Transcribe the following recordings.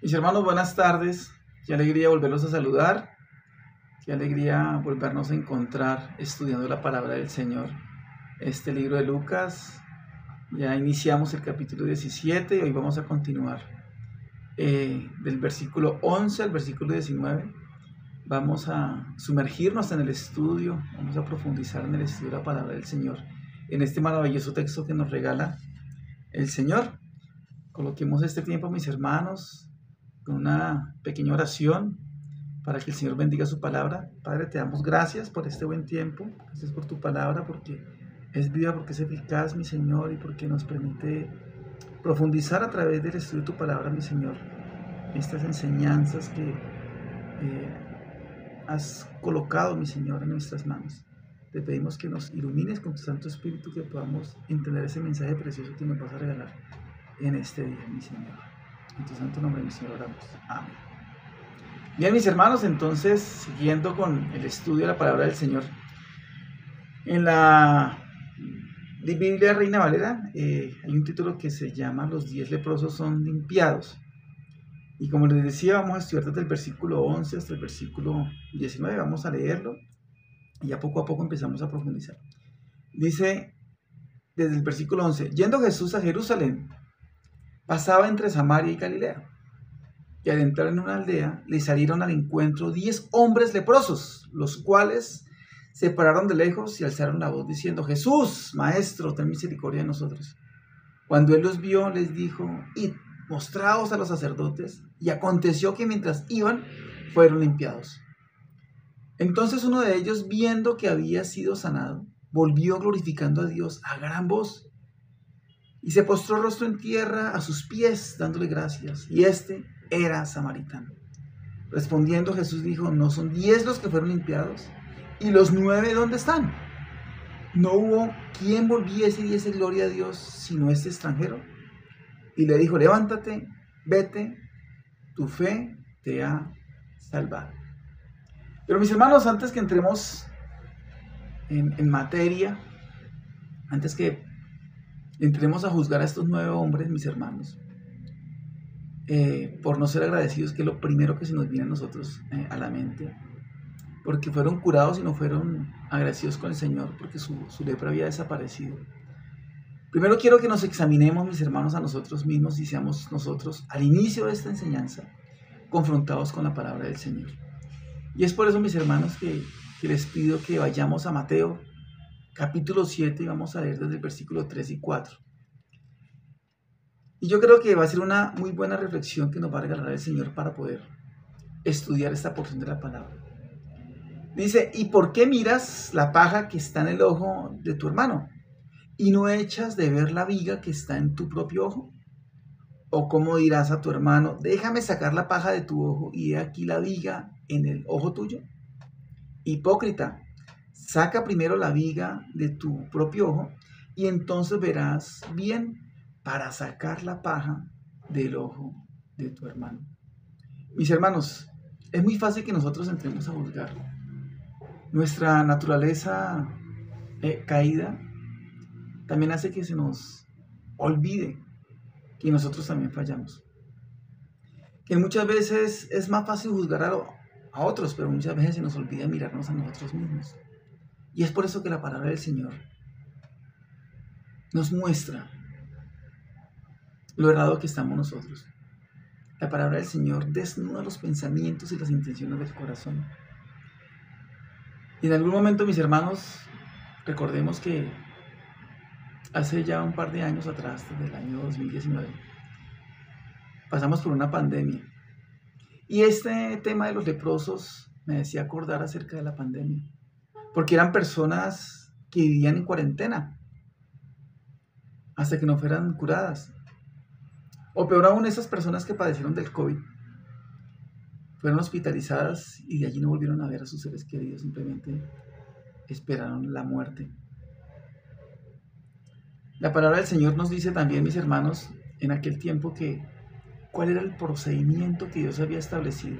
Mis hermanos, buenas tardes. Qué alegría volverlos a saludar. Qué alegría volvernos a encontrar estudiando la palabra del Señor. Este libro de Lucas, ya iniciamos el capítulo 17 y hoy vamos a continuar del versículo 11 al versículo 19. Vamos a sumergirnos en el estudio, vamos a profundizar en el estudio de la palabra del Señor, en este maravilloso texto que nos regala el Señor. Coloquemos este tiempo, mis hermanos, con una pequeña oración para que el Señor bendiga su palabra. Padre, te damos gracias por este buen tiempo, gracias por tu palabra, porque es viva, porque es eficaz, mi Señor, y porque nos permite profundizar a través del estudio de tu palabra, mi Señor, estas enseñanzas que has colocado, mi Señor, en nuestras manos. Te pedimos que nos ilumines con tu Santo Espíritu, que podamos entender ese mensaje precioso que nos vas a regalar en este día, mi Señor. En tu santo nombre, mi Señor, oramos. Amén. Bien, mis hermanos, entonces, siguiendo con el estudio de la palabra del Señor, en la Biblia Reina Valera hay un título que se llama Los 10 leprosos son limpiados. Y como les decía, vamos a estudiar desde el versículo 11 hasta el versículo 19, vamos a leerlo y ya poco a poco empezamos a profundizar. Dice desde el versículo 11, yendo Jesús a Jerusalén, pasaba entre Samaria y Galilea, y al entrar en una aldea le salieron al encuentro 10 hombres leprosos, los cuales se pararon de lejos y alzaron la voz diciendo, Jesús, Maestro, ten misericordia de nosotros. Cuando él los vio, les dijo, id, mostraos a los sacerdotes, y aconteció que mientras iban, fueron limpiados. Entonces uno de ellos, viendo que había sido sanado, volvió glorificando a Dios a gran voz, y se postró rostro en tierra a sus pies, dándole gracias. Y este era samaritano. Respondiendo Jesús dijo, ¿no son 10 los que fueron limpiados? ¿Y los 9 dónde están? ¿No hubo quien volviese y diese gloria a Dios, sino este extranjero? Y le dijo, levántate, vete, tu fe te ha salvado. Pero mis hermanos, antes que entremos en materia, antes que entremos a juzgar a estos 9 hombres, mis hermanos, por no ser agradecidos, que es lo primero que se nos viene a nosotros a la mente, porque fueron curados y no fueron agradecidos con el Señor, porque su lepra había desaparecido. Primero quiero que nos examinemos, mis hermanos, a nosotros mismos y seamos nosotros, al inicio de esta enseñanza, confrontados con la palabra del Señor. Y es por eso, mis hermanos, que les pido que vayamos a Mateo, capítulo 7, y vamos a leer desde el versículo 3 y 4. Y yo creo que va a ser una muy buena reflexión que nos va a regalar el Señor para poder estudiar esta porción de la palabra. Dice, ¿y por qué miras la paja que está en el ojo de tu hermano y no echas de ver la viga que está en tu propio ojo? ¿O cómo dirás a tu hermano, déjame sacar la paja de tu ojo y he aquí la viga en el ojo tuyo? Hipócrita, saca primero la viga de tu propio ojo y entonces verás bien para sacar la paja del ojo de tu hermano. Mis hermanos, es muy fácil que nosotros entremos a juzgar. Nuestra naturaleza caída también hace que se nos olvide que nosotros también fallamos. Que muchas veces es más fácil juzgar a otros, pero muchas veces se nos olvida mirarnos a nosotros mismos. Y es por eso que la palabra del Señor nos muestra lo errado que estamos nosotros. La palabra del Señor desnuda los pensamientos y las intenciones del corazón. Y en algún momento, mis hermanos, recordemos que hace ya un par de años atrás, desde el año 2019, pasamos por una pandemia. Y este tema de los leprosos me decía acordar acerca de la pandemia, porque eran personas que vivían en cuarentena hasta que no fueran curadas. O peor aún, esas personas que padecieron del COVID fueron hospitalizadas y de allí no volvieron a ver a sus seres queridos, simplemente esperaron la muerte. La palabra del Señor nos dice también, mis hermanos, en aquel tiempo cuál era el procedimiento que Dios había establecido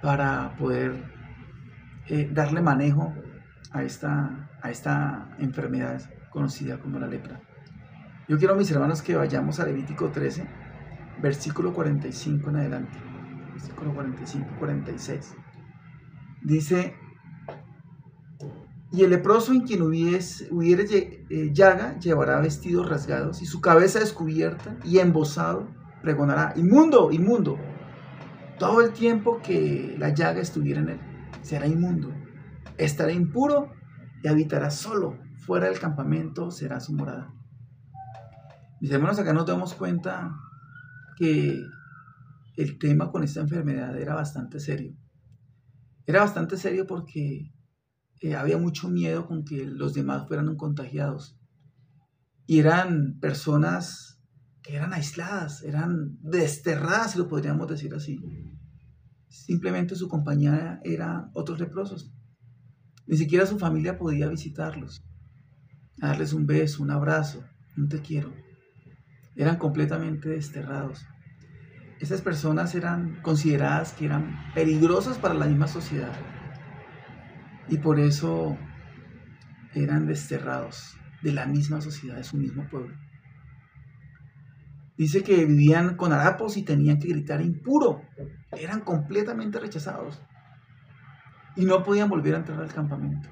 para poder darle manejo a esta enfermedad conocida como la lepra. Yo quiero, mis hermanos, que vayamos a Levítico 13, versículo 45 en adelante, versículo 45, 46. Dice: y el leproso en quien hubiere llaga llevará vestidos rasgados y su cabeza descubierta, y embozado pregonará: inmundo, inmundo. Todo el tiempo que la llaga estuviera en él, será inmundo. Estará impuro y habitará solo. Fuera del campamento será su morada. Mis hermanos, acá nos damos cuenta que el tema con esta enfermedad era bastante serio. Era bastante serio porque había mucho miedo con que los demás fueran contagiados. Y eran personas que eran aisladas, eran desterradas, si lo podríamos decir así. Simplemente su compañía eran otros leprosos. Ni siquiera su familia podía visitarlos, darles un beso, un abrazo, un te quiero. Eran completamente desterrados. Estas personas eran consideradas que eran peligrosas para la misma sociedad. Y por eso eran desterrados de la misma sociedad, de su mismo pueblo. Dice que vivían con harapos y tenían que gritar impuro. Eran completamente rechazados. Y no podían volver a entrar al campamento.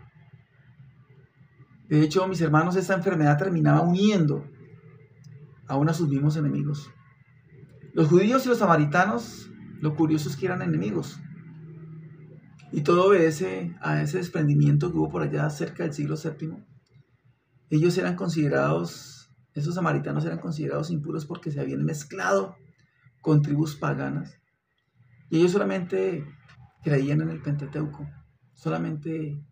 De hecho, mis hermanos, esta enfermedad terminaba uniendo aún a sus mismos enemigos. Los judíos y los samaritanos, lo curioso es que eran enemigos. Y todo obedece a ese desprendimiento que hubo por allá cerca del siglo VII. Ellos eran considerados, esos samaritanos eran considerados impuros porque se habían mezclado con tribus paganas. Y ellos solamente creían en el Pentateuco, solamente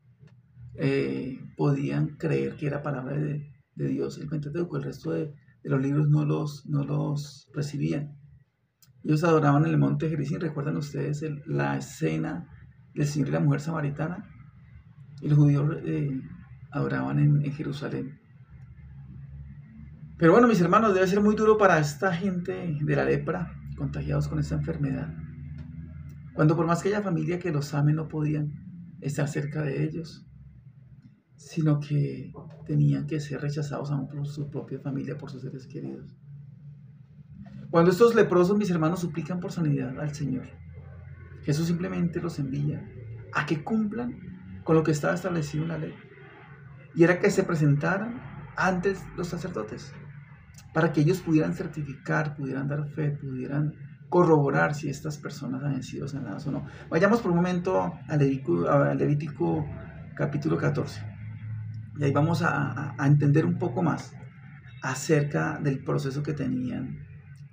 podían creer que era palabra de Dios el Pentateuco. El resto de los libros no los recibían. Ellos adoraban en el monte Gerizim. ¿Recuerdan ustedes la escena del Señor y la mujer samaritana? Y los judíos adoraban en Jerusalén. Pero bueno, mis hermanos, debe ser muy duro para esta gente de la lepra, contagiados con esta enfermedad, cuando por más que haya familia que los ame, no podían estar cerca de ellos, sino que tenían que ser rechazados aún por su propia familia, por sus seres queridos. Cuando estos leprosos, mis hermanos, suplican por sanidad al Señor, Jesús simplemente los envía a que cumplan con lo que estaba establecido en la ley, y era que se presentaran antes los sacerdotes, para que ellos pudieran certificar, pudieran dar fe, pudieran corroborar si estas personas habían sido sanadas o no. Vayamos por un momento a Levítico capítulo 14, y ahí vamos a entender un poco más acerca del proceso que tenían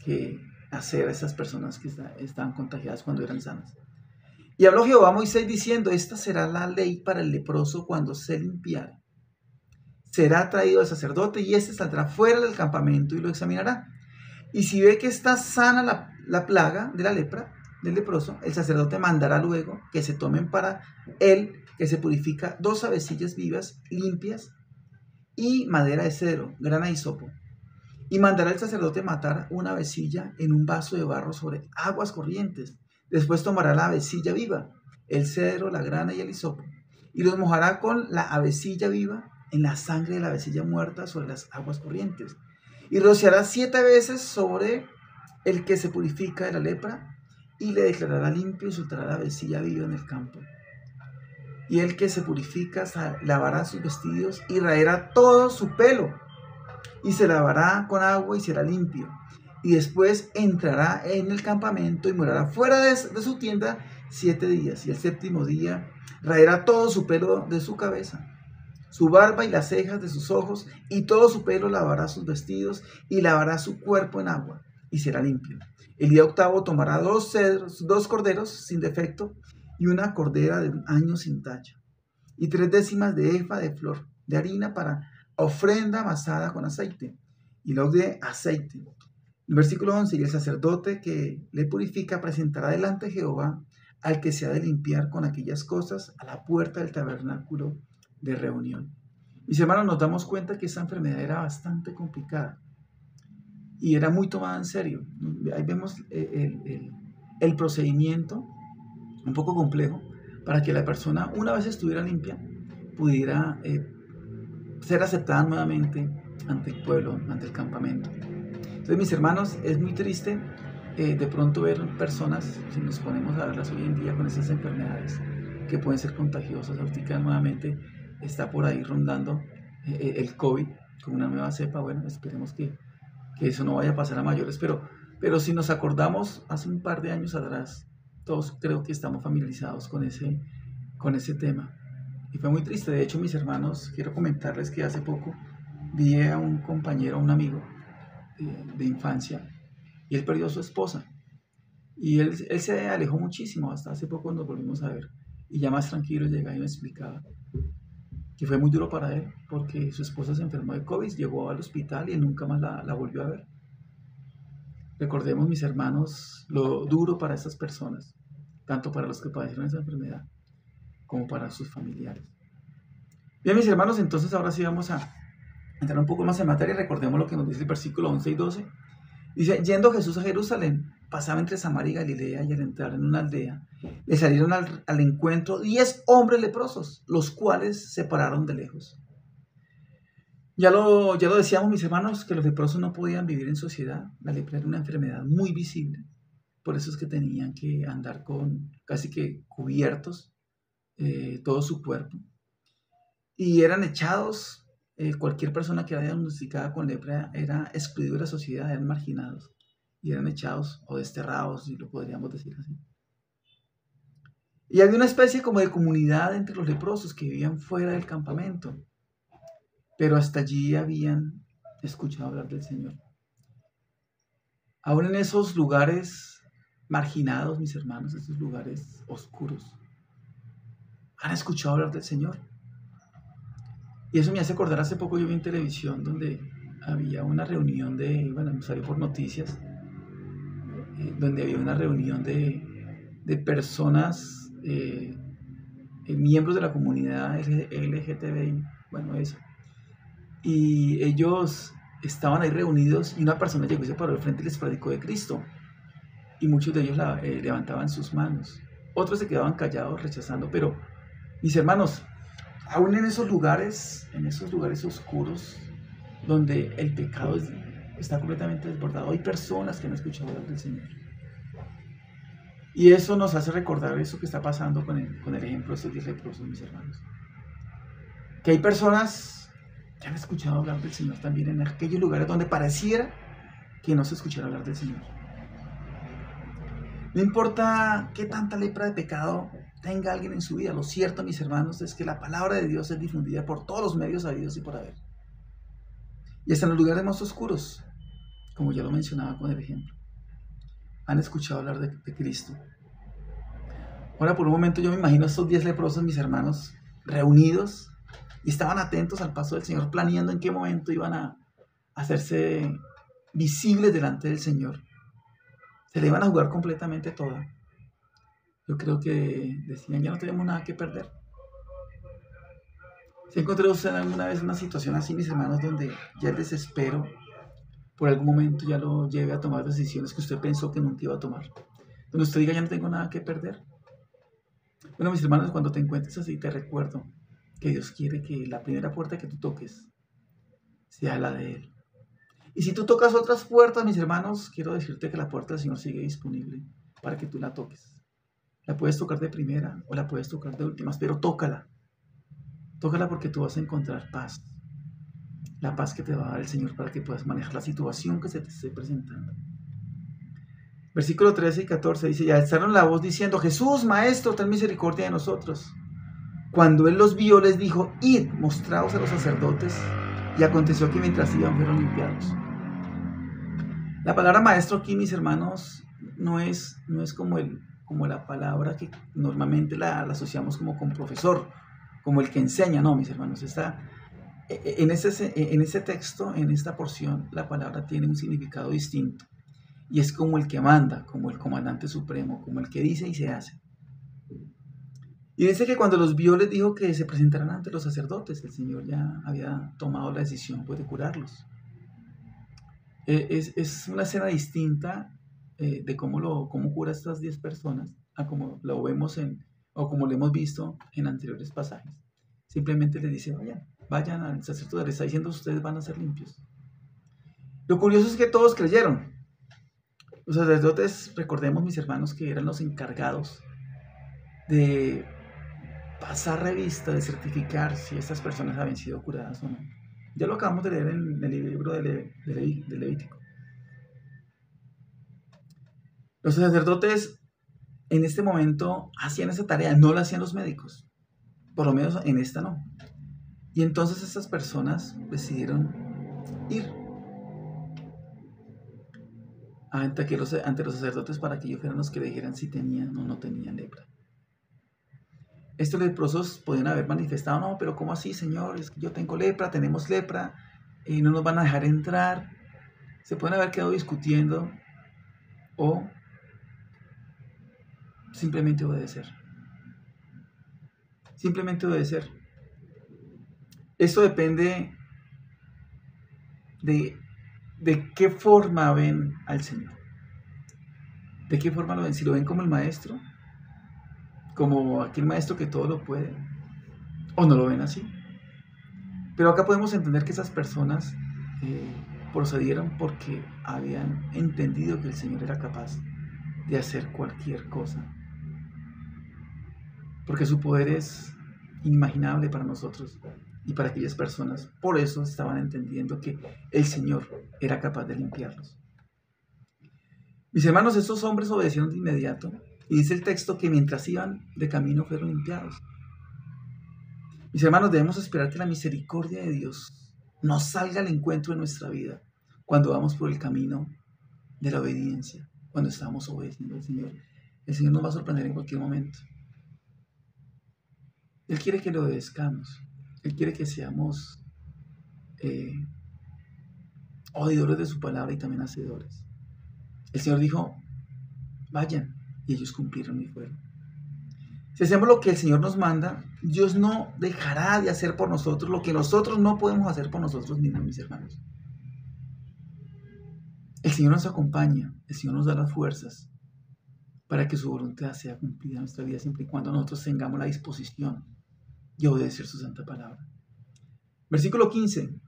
que hacer esas personas que estaban contagiadas cuando eran sanas. Y habló Jehová a Moisés diciendo: esta será la ley para el leproso cuando se limpiare. Será traído el sacerdote y éste saldrá fuera del campamento y lo examinará. Y si ve que está sana la plaga de la lepra, del leproso, el sacerdote mandará luego que se tomen para él, que se purifica, 2 avecillas vivas, limpias, y madera de cedro, grana y hisopo. Y mandará el sacerdote matar una avecilla en un vaso de barro sobre aguas corrientes. Después tomará la avecilla viva, el cedro, la grana y el hisopo, y los mojará con la avecilla viva en la sangre de la avecilla muerta sobre las aguas corrientes. Y rociará 7 veces sobre el que se purifica de la lepra, y le declarará limpio y soltará la avecilla viva en el campo. Y el que se purifica lavará sus vestidos y raerá todo su pelo, y se lavará con agua y será limpio. Y después entrará en el campamento y morará fuera de su tienda 7 días. Y el 7º día raerá todo su pelo de su cabeza, su barba y las cejas de sus ojos, y todo su pelo lavará sus vestidos y lavará su cuerpo en agua, y será limpio. El día 8º tomará 2 corderos sin defecto y una cordera de 1 año sin tacha, y 3 décimas de efa de flor de harina para ofrenda amasada con aceite, y log de aceite. El versículo 11: y el sacerdote que le purifica presentará delante de Jehová al que se ha de limpiar con aquellas cosas a la puerta del tabernáculo de reunión. Mis hermanos, nos damos cuenta que esta enfermedad era bastante complicada y era muy tomada en serio. Ahí vemos el procedimiento un poco complejo para que la persona, una vez estuviera limpia, pudiera ser aceptada nuevamente ante el pueblo, ante el campamento. Entonces, mis hermanos, es muy triste de pronto ver personas, si nos ponemos a verlas hoy en día con esas enfermedades que pueden ser contagiosas. Ahorita nuevamente está por ahí rondando el COVID con una nueva cepa. Bueno, esperemos que eso no vaya a pasar a mayores, pero si nos acordamos hace un par de años atrás, todos creo que estamos familiarizados con ese tema. Y fue muy triste. De hecho, mis hermanos, quiero comentarles que hace poco vi a un compañero, a un amigo de infancia, y él perdió a su esposa. Y él se alejó muchísimo, hasta hace poco nos volvimos a ver. Y ya más tranquilo llegaba y me explicaba que fue muy duro para él, porque su esposa se enfermó de COVID, llegó al hospital y él nunca más la volvió a ver. Recordemos, mis hermanos, lo duro para estas personas, tanto para los que padecieron esa enfermedad, como para sus familiares. Bien, mis hermanos, entonces ahora sí vamos a entrar un poco más en materia. Recordemos lo que nos dice el versículo 11 y 12. Dice, yendo Jesús a Jerusalén, pasaba entre Samaria y Galilea, y al entrar en una aldea, le salieron al encuentro 10 hombres leprosos, los cuales se pararon de lejos. Ya lo decíamos, mis hermanos, que los leprosos no podían vivir en sociedad. La lepra era una enfermedad muy visible. Por eso es que tenían que andar con casi que cubiertos todo su cuerpo. Y eran echados, cualquier persona que era diagnosticada con lepra era excluido de la sociedad, eran marginados. Y eran echados o desterrados, si lo podríamos decir así. Y había una especie como de comunidad entre los leprosos que vivían fuera del campamento. Pero hasta allí habían escuchado hablar del Señor. Aún en esos lugares marginados, mis hermanos, esos lugares oscuros, han escuchado hablar del Señor. Y eso me hace acordar, hace poco yo vi en televisión donde había una reunión me salió por noticias, donde había una reunión de personas, miembros de la comunidad LGTBI, eso. Y ellos estaban ahí reunidos y una persona llegó y se paró al frente y les predicó de Cristo. Y muchos de ellos levantaban sus manos. Otros se quedaban callados, rechazando. Pero, mis hermanos, aún en esos lugares oscuros, donde el pecado está completamente desbordado, hay personas que han escuchado hablar del Señor. Y eso nos hace recordar eso que está pasando con el ejemplo de estos 10 leprosos, mis hermanos. Que hay personas que han escuchado hablar del Señor también en aquellos lugares donde pareciera que no se escuchara hablar del Señor. No importa qué tanta lepra de pecado tenga alguien en su vida, lo cierto, mis hermanos, es que la palabra de Dios es difundida por todos los medios habidos y por haber. Y hasta en los lugares más oscuros, como ya lo mencionaba con el ejemplo, han escuchado hablar de Cristo. Ahora, por un momento, yo me imagino a estos 10 leprosos, mis hermanos, reunidos, y estaban atentos al paso del Señor, planeando en qué momento iban a hacerse visibles delante del Señor. Se le iban a jugar completamente toda. Yo creo que decían, ya no tenemos nada que perder. ¿Se encontró usted alguna vez una situación así, mis hermanos, donde ya el desespero por algún momento ya lo lleve a tomar decisiones que usted pensó que nunca iba a tomar? Donde usted diga, ya no tengo nada que perder. Bueno, mis hermanos, cuando te encuentres así, te recuerdo que Dios quiere que la primera puerta que tú toques sea la de Él. Y si tú tocas otras puertas, mis hermanos, quiero decirte que la puerta del Señor sigue disponible para que tú la toques. La puedes tocar de primera o la puedes tocar de últimas, pero tócala. Tócala porque tú vas a encontrar paz. La paz que te va a dar el Señor para que puedas manejar la situación que se te esté presentando. Versículo 13 y 14 dice, y alzaron la voz diciendo, Jesús, Maestro, ten misericordia de nosotros. Cuando Él los vio, les dijo, id, mostraos a los sacerdotes. Y aconteció que mientras iban, fueron limpiados. La palabra maestro aquí, mis hermanos, no es como la palabra que normalmente la asociamos como con profesor, como el que enseña. No, mis hermanos, en ese texto, en esta porción, la palabra tiene un significado distinto. Y es como el que manda, como el comandante supremo, como el que dice y se hace. Y dice que cuando los vio les dijo que se presentaran ante los sacerdotes. El Señor ya había tomado la decisión de curarlos. Es una escena distinta de cómo cura a estas 10 personas a como lo vemos o como lo hemos visto en anteriores pasajes. Simplemente les dice, vayan al sacerdote, les está diciendo, ustedes van a ser limpios. Lo curioso es que todos creyeron. Los sacerdotes, recordemos mis hermanos, que eran los encargados de pasar revista, de certificar si estas personas habían sido curadas o no. Ya lo acabamos de leer en el libro de Levítico. Los sacerdotes en este momento hacían esa tarea, no la hacían los médicos, por lo menos en esta no. Y entonces estas personas decidieron ir ante los sacerdotes para que ellos fueran los que le dijeran si tenían o no tenían lepra. Estos leprosos podían haber manifestado, no, pero ¿cómo así, Señor? Es que yo tengo lepra, tenemos lepra, no nos van a dejar entrar. Se pueden haber quedado discutiendo o simplemente obedecer. Simplemente obedecer. Esto depende de qué forma ven al Señor. ¿De qué forma lo ven? Si lo ven como el maestro, como aquel maestro que todo lo puede, o no lo ven así. Pero acá podemos entender que esas personas procedieron porque habían entendido que el Señor era capaz de hacer cualquier cosa. Porque su poder es inimaginable para nosotros y para aquellas personas. Por eso estaban entendiendo que el Señor era capaz de limpiarlos. Mis hermanos, estos hombres obedecieron de inmediato. Y dice el texto que mientras iban de camino fueron limpiados. Mis hermanos, debemos esperar que la misericordia de Dios nos salga al encuentro en nuestra vida cuando vamos por el camino de la obediencia, cuando estamos obedeciendo al Señor. El Señor nos va a sorprender en cualquier momento. Él quiere que le obedezcamos. Él quiere que seamos oidores de su palabra y también hacedores. El Señor dijo, vayan, y ellos cumplieron y fueron. Si hacemos lo que el Señor nos manda, Dios no dejará de hacer por nosotros lo que nosotros no podemos hacer por nosotros mismos, mis hermanos. El Señor nos acompaña, el Señor nos da las fuerzas para que su voluntad sea cumplida en nuestra vida, siempre y cuando nosotros tengamos la disposición de obedecer su santa palabra. Versículo 15.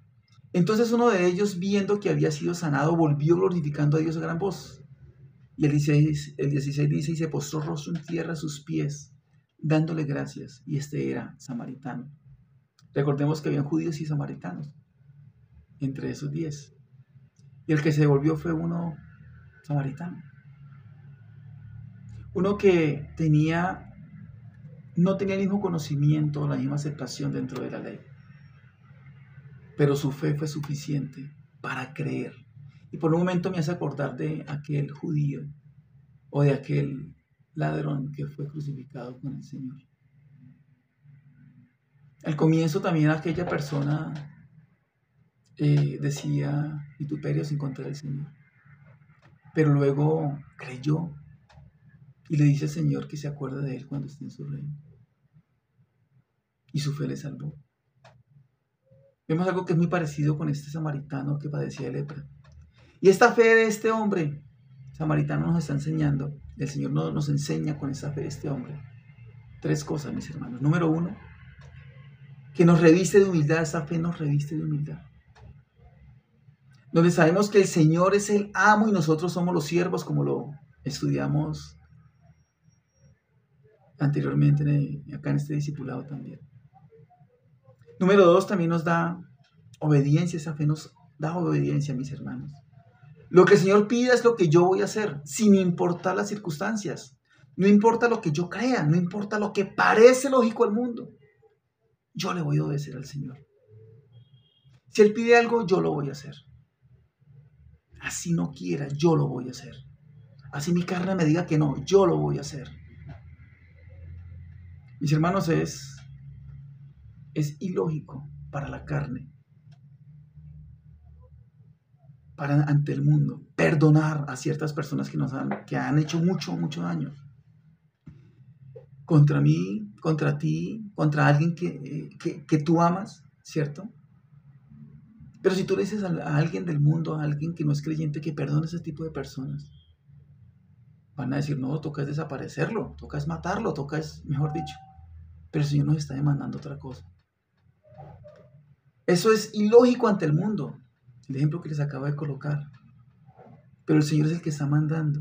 Entonces uno de ellos, viendo que había sido sanado, volvió glorificando a Dios a gran voz. Y el 16 dice, y se postró rostro en tierra a sus pies, dándole gracias. Y este era samaritano. Recordemos que habían judíos y samaritanos entre esos 10. Y el que se devolvió fue uno samaritano. Uno que no tenía el mismo conocimiento, la misma aceptación dentro de la ley. Pero su fe fue suficiente para creer. Y por un momento me hace acordar de aquel judío o de aquel ladrón que fue crucificado con el Señor. Al comienzo también aquella persona decía vituperios en contra del Señor. Pero luego creyó y le dice al Señor que se acuerde de él cuando esté en su reino. Y su fe le salvó. Vemos algo que es muy parecido con este samaritano que padecía de lepra. Y esta fe de este hombre samaritano nos está enseñando, el Señor nos enseña con esta fe de este hombre 3 cosas, mis hermanos. Número 1, que nos reviste de humildad, esa fe nos reviste de humildad. Donde sabemos que el Señor es el amo y nosotros somos los siervos, como lo estudiamos anteriormente acá en este discipulado también. Número 2, también nos da obediencia, esa fe nos da obediencia, mis hermanos. Lo que el Señor pida es lo que yo voy a hacer, sin importar las circunstancias. No importa lo que yo crea, no importa lo que parece lógico al mundo. Yo le voy a obedecer al Señor. Si Él pide algo, yo lo voy a hacer. Así no quiera, yo lo voy a hacer. Así mi carne me diga que no, yo lo voy a hacer. Mis hermanos, es ilógico para la carne, ante el mundo, perdonar a ciertas personas que han hecho mucho daño. Contra mí, contra ti, contra alguien que tú amas, ¿cierto? Pero si tú le dices a alguien del mundo, a alguien que no es creyente, que perdone ese tipo de personas, van a decir, no, toca es desaparecerlo, toca es matarlo, toca es, mejor dicho. Pero el Señor nos está demandando otra cosa. Eso es ilógico ante el mundo. El ejemplo que les acabo de colocar. pero el Señor es el que está mandando.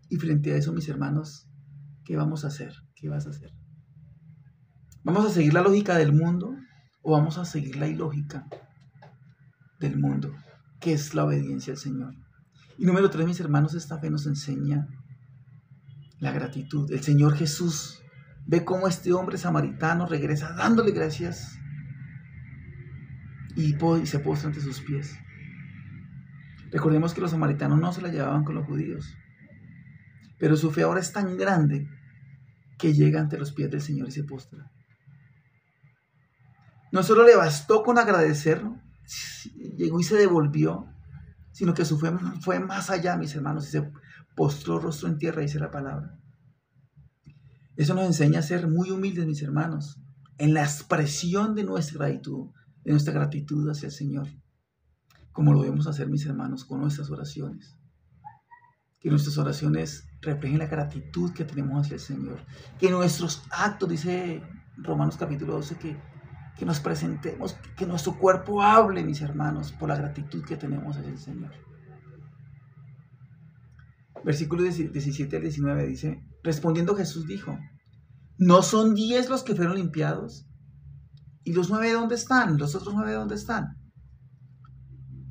Y frente a eso, mis hermanos, ¿qué vamos a hacer? ¿Qué vas a hacer? ¿Vamos a seguir la lógica del mundo o vamos a seguir la ilógica del mundo, que es la obediencia al Señor? Y número 3, mis hermanos, esta fe nos enseña la gratitud. El Señor Jesús ve cómo este hombre samaritano regresa dándole gracias y se postra ante sus pies. Recordemos que los samaritanos no se la llevaban con los judíos, pero su fe ahora es tan grande que llega ante los pies del Señor y se postra. No solo le bastó con agradecerlo, llegó y se devolvió, sino que su fe fue más allá, mis hermanos, y se postró rostro en tierra, dice la palabra. Eso nos enseña a ser muy humildes, mis hermanos, en la expresión de nuestra gratitud hacia el Señor, como lo debemos hacer, mis hermanos, con nuestras oraciones. Que nuestras oraciones reflejen la gratitud que tenemos hacia el Señor. Que nuestros actos, dice Romanos capítulo 12, que nos presentemos, que nuestro cuerpo hable, mis hermanos, por la gratitud que tenemos hacia el Señor. Versículos 17 al 19 dice: respondiendo Jesús dijo: ¿no son 10 los que fueron limpiados? ¿Y los 9 dónde están? ¿Los otros 9 dónde están?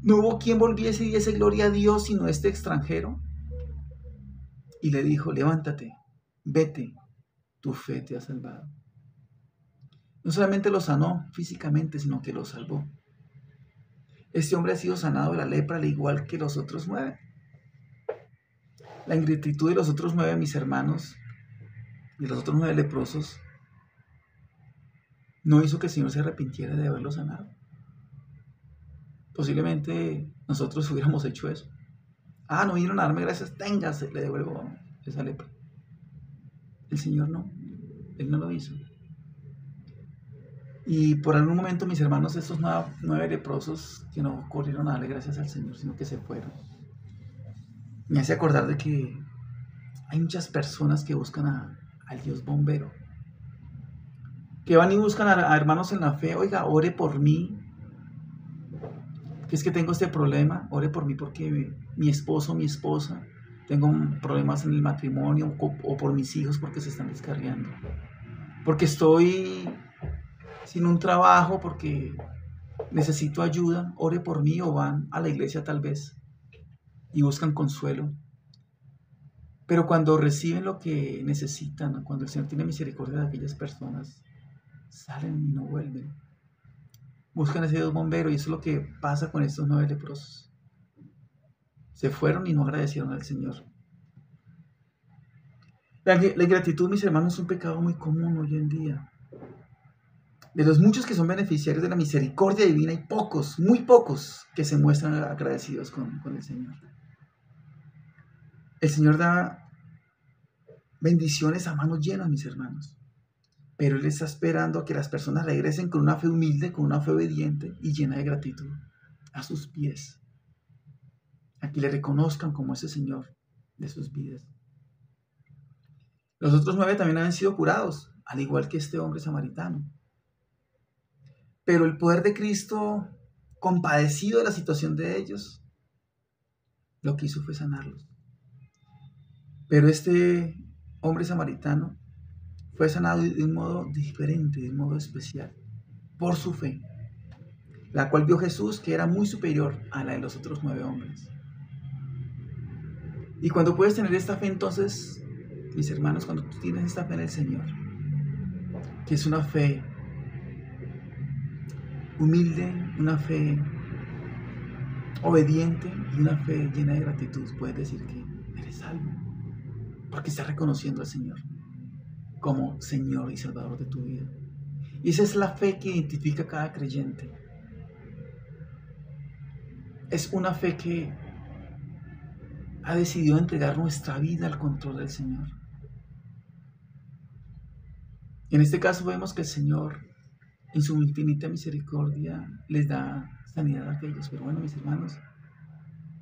¿No hubo quien volviese y diese gloria a Dios sino este extranjero? Y le dijo: levántate, vete, tu fe te ha salvado. No solamente lo sanó físicamente, sino que lo salvó. Este hombre ha sido sanado de la lepra al igual que los otros 9. La ingratitud de los otros 9, mis hermanos, de los otros 9 leprosos, no hizo que el Señor se arrepintiera de haberlo sanado. Posiblemente nosotros hubiéramos hecho eso. No vinieron a darme gracias, téngase, le devuelvo esa lepra. El Señor no, Él no lo hizo. Y por algún momento, mis hermanos, estos 9 leprosos que no corrieron a darle gracias al Señor, sino que se fueron, me hace acordar de que hay muchas personas que buscan al Dios bombero, que van y buscan a hermanos en la fe. Oiga, ore por mí, que es que tengo este problema, ore por mí porque mi esposo, mi esposa, tengo problemas en el matrimonio, o por mis hijos porque se están descarriando, porque estoy sin un trabajo, porque necesito ayuda, ore por mí. O van a la iglesia tal vez y buscan consuelo, pero cuando reciben lo que necesitan, cuando el Señor tiene misericordia de aquellas personas, salen y no vuelven. Buscan ese Dios bombero, y eso es lo que pasa con estos 9 leprosos. Se fueron y no agradecieron al Señor. La ingratitud, mis hermanos, es un pecado muy común hoy en día. De los muchos que son beneficiarios de la misericordia divina, hay pocos, muy pocos, que se muestran agradecidos con el Señor. El Señor da bendiciones a manos llenas, mis hermanos, pero Él está esperando a que las personas regresen con una fe humilde, con una fe obediente y llena de gratitud a sus pies, a que le reconozcan como ese Señor de sus vidas. Los otros 9 también han sido curados, al igual que este hombre samaritano. Pero el poder de Cristo, compadecido de la situación de ellos, lo que hizo fue sanarlos. Pero este hombre samaritano fue sanado de un modo diferente, de un modo especial, por su fe, la cual vio Jesús que era muy superior a la de los otros 9 hombres. Y cuando puedes tener esta fe, entonces, mis hermanos, cuando tú tienes esta fe en el Señor, que es una fe humilde, una fe obediente y una fe llena de gratitud, puedes decir que eres salvo, porque estás reconociendo al Señor como Señor y Salvador de tu vida. Y esa es la fe que identifica a cada creyente. Es una fe que ha decidido entregar nuestra vida al control del Señor. En este caso vemos que el Señor, en su infinita misericordia, les da sanidad a aquellos. Pero bueno, mis hermanos,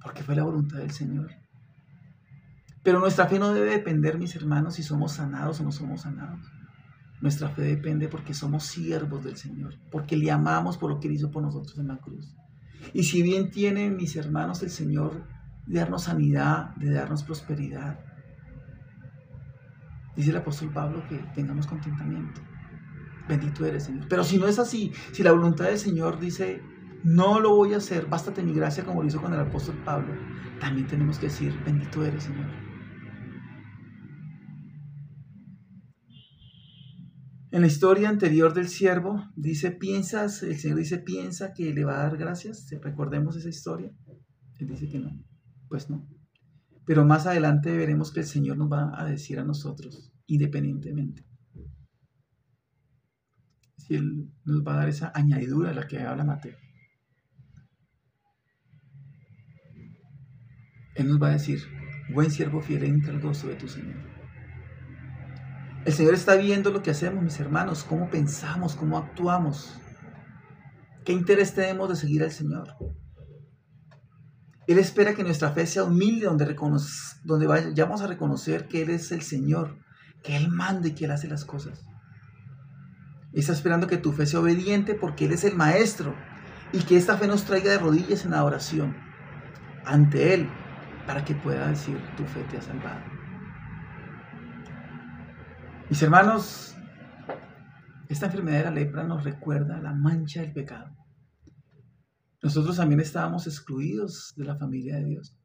porque fue la voluntad del Señor. Pero nuestra fe no debe depender, mis hermanos, si somos sanados o no somos sanados. Nuestra fe depende porque somos siervos del Señor, porque le amamos por lo que Él hizo por nosotros en la cruz. Y si bien tiene, mis hermanos, el Señor de darnos sanidad, de darnos prosperidad. Dice el apóstol Pablo que tengamos contentamiento. Bendito eres, Señor. Pero si no es así, si la voluntad del Señor dice, no lo voy a hacer, bástate mi gracia, como lo hizo con el apóstol Pablo, también tenemos que decir, bendito eres, Señor. En la historia anterior del siervo, el Señor dice, piensa que le va a dar gracias. Recordemos esa historia. Él dice que no. Pues no. Pero más adelante veremos que el Señor nos va a decir a nosotros, independientemente. Si Él nos va a dar esa añadidura de la que habla Mateo. Él nos va a decir, buen siervo fiel, entra al gozo de tu Señor. El Señor está viendo lo que hacemos, mis hermanos, cómo pensamos, cómo actuamos. ¿Qué interés tenemos de seguir al Señor? Él espera que nuestra fe sea humilde, donde vayamos a reconocer que Él es el Señor, que Él manda y que Él hace las cosas. Está esperando que tu fe sea obediente porque Él es el Maestro y que esta fe nos traiga de rodillas en la oración ante Él para que pueda decir, tu fe te ha salvado. Mis hermanos, esta enfermedad de la lepra nos recuerda la mancha del pecado. Nosotros también estábamos excluidos de la familia de Dios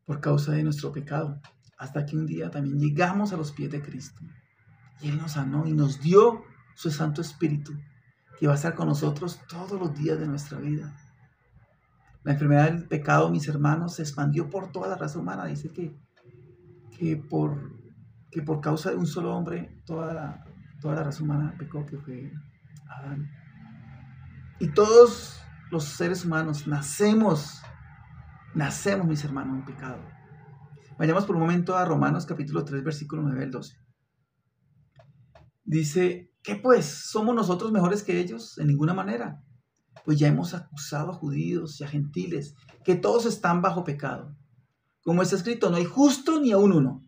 por causa de nuestro pecado, hasta que un día también llegamos a los pies de Cristo y Él nos sanó y nos dio su Santo Espíritu, que va a estar con nosotros todos los días de nuestra vida. La enfermedad del pecado, mis hermanos, se expandió por toda la raza humana. Dice que por causa de un solo hombre, toda la raza humana pecó, que fue Adán. Y todos los seres humanos nacemos, mis hermanos, en pecado. Vayamos por un momento a Romanos capítulo 3, versículo 9 al 12. Dice, ¿qué pues? ¿Somos nosotros mejores que ellos? En ninguna manera. Pues ya hemos acusado a judíos y a gentiles, que todos están bajo pecado. Como está escrito, no hay justo ni aun uno.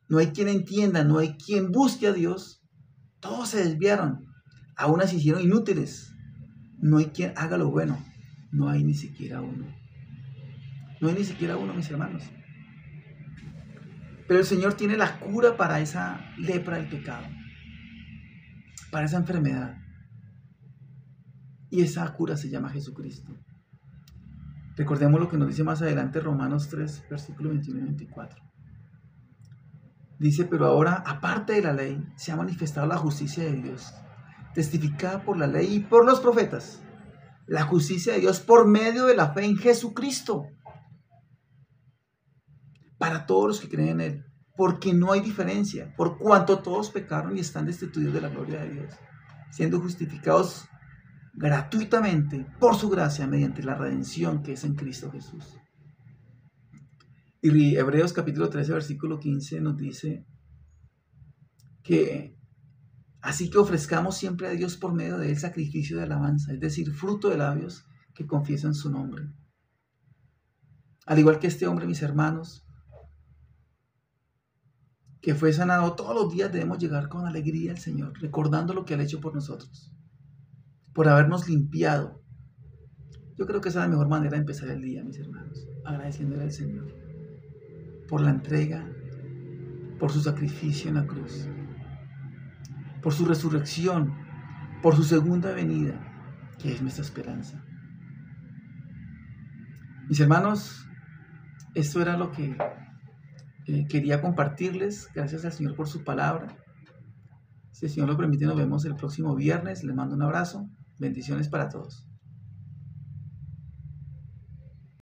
No hay quien entienda, no hay quien busque a Dios. Todos se desviaron, aún se hicieron inútiles. No hay quien haga lo bueno, no hay ni siquiera uno. No hay ni siquiera uno, mis hermanos. Pero el Señor tiene la cura para esa lepra del pecado, para esa enfermedad. Y esa cura se llama Jesucristo. Recordemos lo que nos dice más adelante Romanos 3, versículo 21 y 24. Dice, pero ahora, aparte de la ley, se ha manifestado la justicia de Dios, testificada por la ley y por los profetas. La justicia de Dios por medio de la fe en Jesucristo, para todos los que creen en Él, porque no hay diferencia, por cuanto todos pecaron y están destituidos de la gloria de Dios, siendo justificados gratuitamente por su gracia mediante la redención que es en Cristo Jesús. Y Hebreos capítulo 13, versículo 15 nos dice que así que ofrezcamos siempre a Dios por medio de él sacrificio de alabanza, es decir, fruto de labios que confiesan su nombre. Al igual que este hombre, mis hermanos, que fue sanado, todos los días debemos llegar con alegría al Señor, recordando lo que Él ha hecho por nosotros, por habernos limpiado. Yo creo que esa es la mejor manera de empezar el día, mis hermanos, agradeciéndole al Señor por la entrega, por su sacrificio en la cruz, por su resurrección, por su segunda venida, que es nuestra esperanza. Mis hermanos, esto era lo que quería compartirles. Gracias al Señor por su palabra. Si el Señor lo permite, nos vemos el próximo viernes. Les mando un abrazo. Bendiciones para todos.